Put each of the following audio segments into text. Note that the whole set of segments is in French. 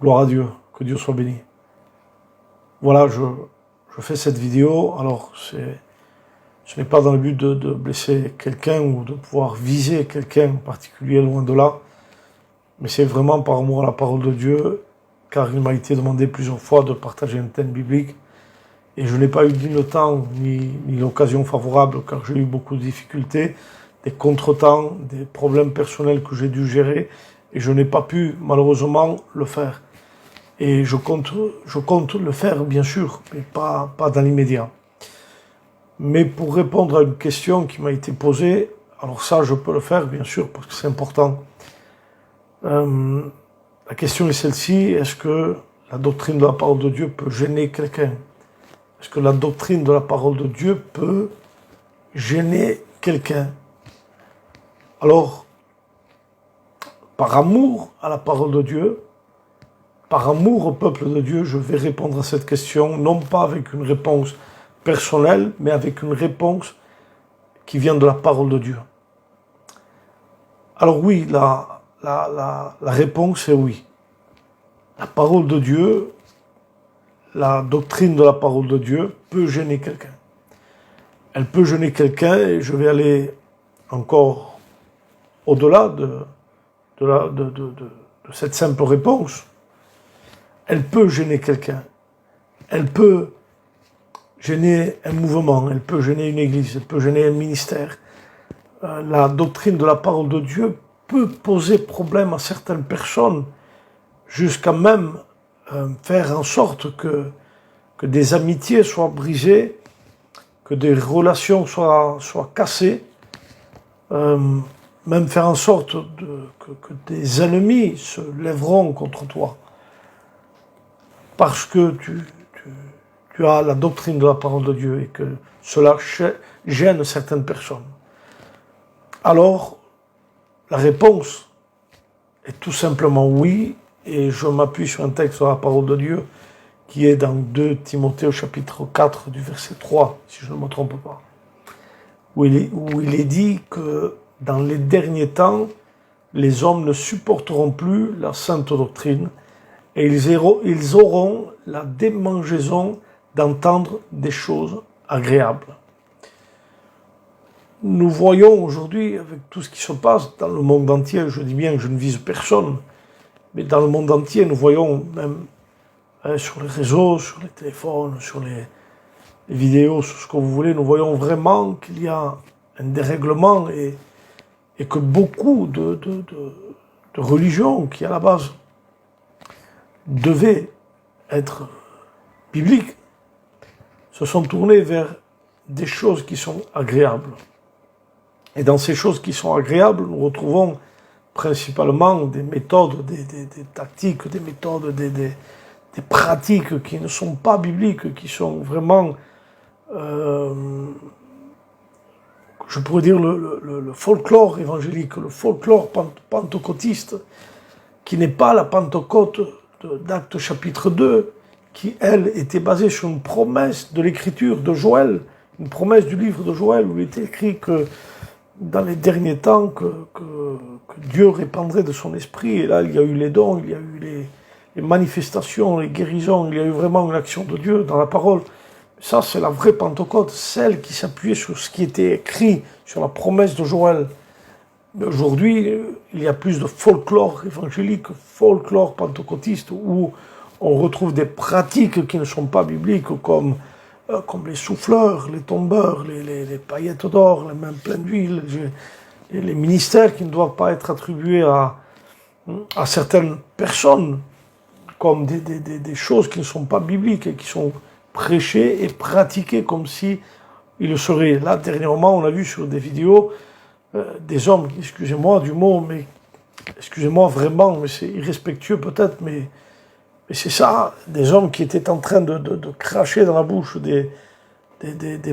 Gloire à Dieu, que Dieu soit béni. Voilà, je fais cette vidéo, alors ce n'est pas dans le but de blesser quelqu'un ou de pouvoir viser quelqu'un en particulier, loin de là, mais c'est vraiment par amour à la parole de Dieu, car il m'a été demandé plusieurs fois de partager un thème biblique, et je n'ai pas eu ni le temps ni l'occasion favorable, car j'ai eu beaucoup de difficultés, des contretemps, des problèmes personnels que j'ai dû gérer, et je n'ai pas pu malheureusement le faire. Et je compte le faire, bien sûr, mais pas dans l'immédiat. Mais pour répondre à une question qui m'a été posée, alors ça, je peux le faire, bien sûr, parce que c'est important. La question est celle-ci, est-ce que la doctrine de la parole de Dieu peut gêner quelqu'un? Est-ce que la doctrine de la parole de Dieu peut gêner quelqu'un? Alors, par amour à la parole de Dieu, par amour au peuple de Dieu, je vais répondre à cette question, non pas avec une réponse personnelle, mais avec une réponse qui vient de la parole de Dieu. Alors oui, la réponse est oui. La parole de Dieu, la doctrine de la parole de Dieu peut gêner quelqu'un. Elle peut gêner quelqu'un, et je vais aller encore au-delà de cette simple réponse. Elle peut gêner quelqu'un. Elle peut gêner un mouvement, elle peut gêner une église, elle peut gêner un ministère. La doctrine de la parole de Dieu peut poser problème à certaines personnes, jusqu'à même faire en sorte que des amitiés soient brisées, que des relations soient cassées, même faire en sorte que des ennemis se lèveront contre toi. Parce que tu as la doctrine de la parole de Dieu et que cela gêne certaines personnes. Alors, la réponse est tout simplement oui, et je m'appuie sur un texte de la parole de Dieu qui est dans 2 Timothée au chapitre 4 du verset 3, si je ne me trompe pas, où il est dit que dans les derniers temps, les hommes ne supporteront plus la sainte doctrine, et ils auront la démangeaison d'entendre des choses agréables. Nous voyons aujourd'hui, avec tout ce qui se passe dans le monde entier, je dis bien que je ne vise personne, mais dans le monde entier, nous voyons même sur les réseaux, sur les téléphones, sur les vidéos, sur ce que vous voulez, nous voyons vraiment qu'il y a un dérèglement et que beaucoup de religions qui, à la base, devaient être bibliques, se sont tournés vers des choses qui sont agréables. Et dans ces choses qui sont agréables, nous retrouvons principalement des méthodes, des tactiques, des méthodes, des pratiques qui ne sont pas bibliques, qui sont vraiment, je pourrais dire, le folklore évangélique, le folklore pentecôtiste, qui n'est pas la Pentecôte d'Actes chapitre 2, qui, elle, était basée sur une promesse de l'écriture de Joël, une promesse du livre de Joël, où il était écrit que dans les derniers temps, que Dieu répandrait de son esprit, et là, il y a eu les dons, il y a eu les manifestations, les guérisons, il y a eu vraiment une action de Dieu dans la parole. Ça, c'est la vraie Pentecôte, celle qui s'appuyait sur ce qui était écrit, sur la promesse de Joël. Mais aujourd'hui, il y a plus de folklore évangélique, folklore pentecôtiste, où on retrouve des pratiques qui ne sont pas bibliques, comme les souffleurs, les tombeurs, les paillettes d'or, les mains pleines d'huile, les ministères qui ne doivent pas être attribués à certaines personnes, comme des choses qui ne sont pas bibliques et qui sont prêchées et pratiquées comme si il le serait. Là, dernièrement, on a vu sur des vidéos des hommes, excusez-moi du mot, mais excusez-moi vraiment, mais c'est irrespectueux peut-être, mais c'est ça, des hommes qui étaient en train de cracher dans la bouche des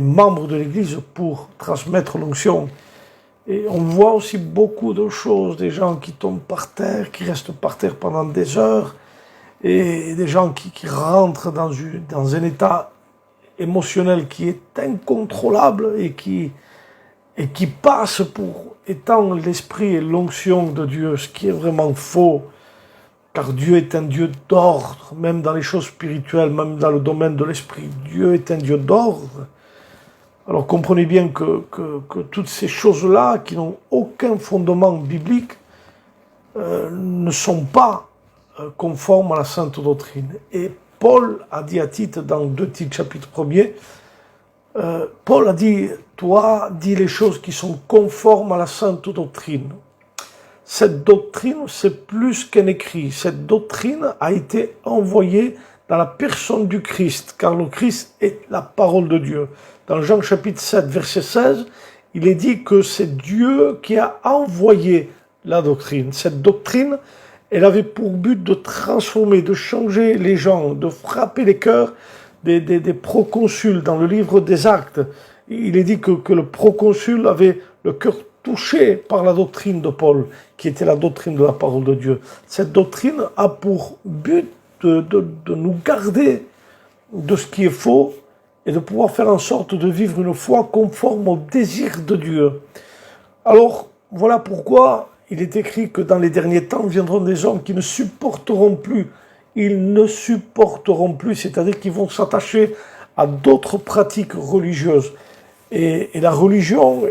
membres de l'Église pour transmettre l'onction. Et on voit aussi beaucoup de choses, des gens qui tombent par terre, qui restent par terre pendant des heures, et des gens qui rentrent dans un état émotionnel qui est incontrôlable et qui passe pour étant l'esprit et l'onction de Dieu, ce qui est vraiment faux. car Dieu est un Dieu d'ordre, même dans les choses spirituelles, même dans le domaine de l'esprit. Dieu est un Dieu d'ordre. Alors comprenez bien que toutes ces choses-là, qui n'ont aucun fondement biblique, ne sont pas conformes à la sainte doctrine. Et Paul a dit à Tite, dans 2 Tite chapitre 1er, Paul a dit, toi, dis les choses qui sont conformes à la sainte doctrine. Cette doctrine, c'est plus qu'un écrit. Cette doctrine a été envoyée dans la personne du Christ, car le Christ est la parole de Dieu. Dans Jean chapitre 7, verset 16, il est dit que c'est Dieu qui a envoyé la doctrine. Cette doctrine, elle avait pour but de transformer, de changer les gens, de frapper les cœurs des proconsuls. Dans le livre des Actes, il est dit que le proconsul avait le cœur touché par la doctrine de Paul, qui était la doctrine de la parole de Dieu. Cette doctrine a pour but de nous garder de ce qui est faux et de pouvoir faire en sorte de vivre une foi conforme au désir de Dieu. Alors, voilà pourquoi il est écrit que dans les derniers temps viendront des hommes qui ne supporteront plus. Ils ne supporteront plus, c'est-à-dire qu'ils vont s'attacher à d'autres pratiques religieuses. Et la religion,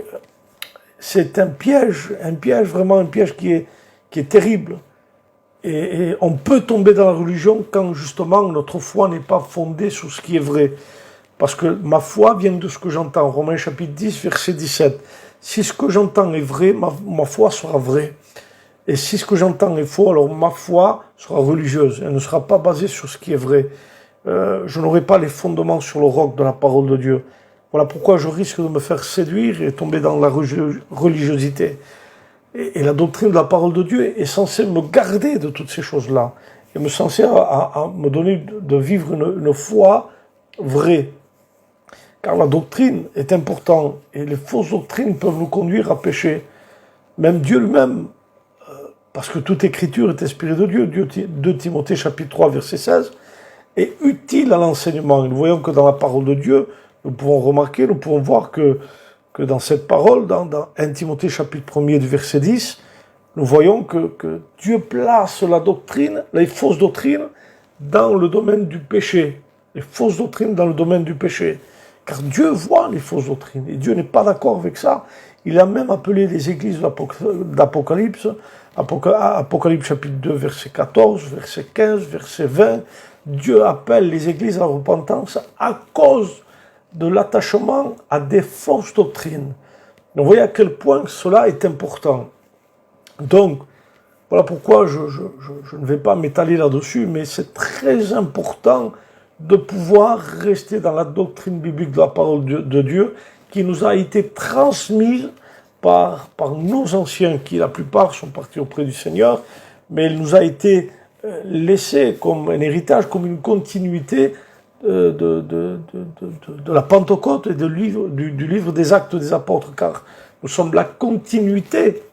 c'est un piège, vraiment un piège qui est terrible. Et on peut tomber dans la religion quand justement notre foi n'est pas fondée sur ce qui est vrai. Parce que ma foi vient de ce que j'entends. Romains chapitre 10, verset 17. Si ce que j'entends est vrai, ma foi sera vraie. Et si ce que j'entends est faux, alors ma foi sera religieuse. Elle ne sera pas basée sur ce qui est vrai. Je n'aurai pas les fondements sur le roc de la parole de Dieu. Voilà pourquoi je risque de me faire séduire et tomber dans la religiosité. Et la doctrine de la parole de Dieu est censée me garder de toutes ces choses-là. Et me censée à me donner de vivre une foi vraie. Car la doctrine est importante et les fausses doctrines peuvent nous conduire à pécher. Même Dieu lui-même, parce que toute écriture est inspirée de Dieu. 2 Timothée chapitre 3 verset 16 est utile à l'enseignement. Et nous voyons que dans la parole de Dieu, nous pouvons remarquer, nous pouvons voir que dans cette parole, dans 1 Timothée chapitre 1er du verset 10, nous voyons que Dieu place la doctrine, les fausses doctrines, dans le domaine du péché. Les fausses doctrines dans le domaine du péché. Car Dieu voit les fausses doctrines. Et Dieu n'est pas d'accord avec ça. Il a même appelé les églises d'Apocalypse, Apocalypse chapitre 2, verset 14, verset 15, verset 20. Dieu appelle les églises à la repentance à cause de l'attachement à des fausses doctrines. Donc, vous voyez à quel point cela est important. Donc, voilà pourquoi je ne vais pas m'étaler là-dessus, mais c'est très important de pouvoir rester dans la doctrine biblique de la parole de Dieu qui nous a été transmise par nos anciens, qui la plupart sont partis auprès du Seigneur, mais elle nous a été laissée comme un héritage, comme une continuité de la Pentecôte et du livre des Actes des Apôtres, car nous sommes la continuité,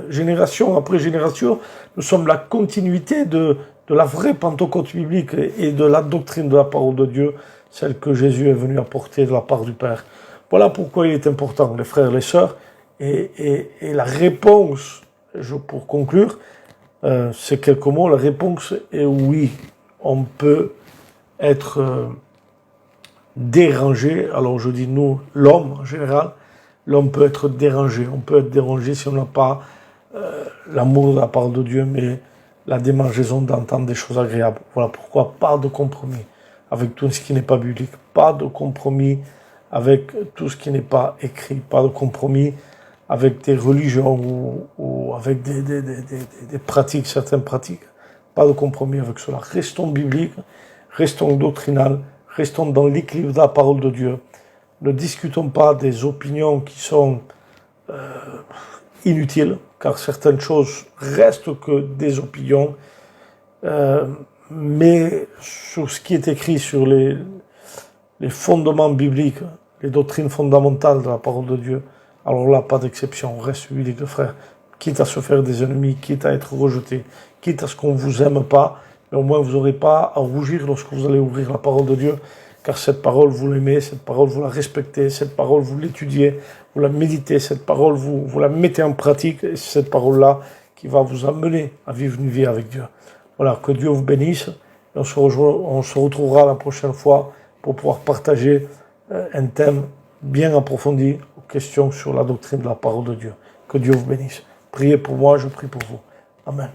génération après génération, nous sommes la continuité de la vraie Pentecôte biblique et de la doctrine de la parole de Dieu, celle que Jésus est venu apporter de la part du Père. Voilà pourquoi il est important, les frères et les sœurs, et la réponse, pour conclure, c'est quelques mots, la réponse est oui, on peut être dérangé. Alors je dis nous, l'homme en général, l'homme peut être dérangé. On peut être dérangé si on n'a pas l'amour de la parole de Dieu, mais la démangeaison d'entendre des choses agréables. Voilà pourquoi pas de compromis avec tout ce qui n'est pas biblique, pas de compromis avec tout ce qui n'est pas écrit, pas de compromis avec des religions ou avec des pratiques, certaines pratiques. Pas de compromis avec cela. Restons bibliques, restons doctrinales, restons dans l'équilibre de la parole de Dieu. Ne discutons pas des opinions qui sont inutiles, car certaines choses restent que des opinions, mais sur ce qui est écrit sur les fondements bibliques, les doctrines fondamentales de la parole de Dieu, alors là, pas d'exception, on reste biblique, le frère, quitte à se faire des ennemis, quitte à être rejeté, quitte à ce qu'on vous aime pas, mais au moins vous n'aurez pas à rougir lorsque vous allez ouvrir la parole de Dieu, car cette parole, vous l'aimez, cette parole, vous la respectez, cette parole, vous l'étudiez, vous la méditez, cette parole, vous la mettez en pratique, et c'est cette parole-là qui va vous amener à vivre une vie avec Dieu. Voilà, que Dieu vous bénisse. On se retrouvera la prochaine fois pour pouvoir partager un thème bien approfondi aux questions sur la doctrine de la parole de Dieu. Que Dieu vous bénisse. Priez pour moi, je prie pour vous. Amen.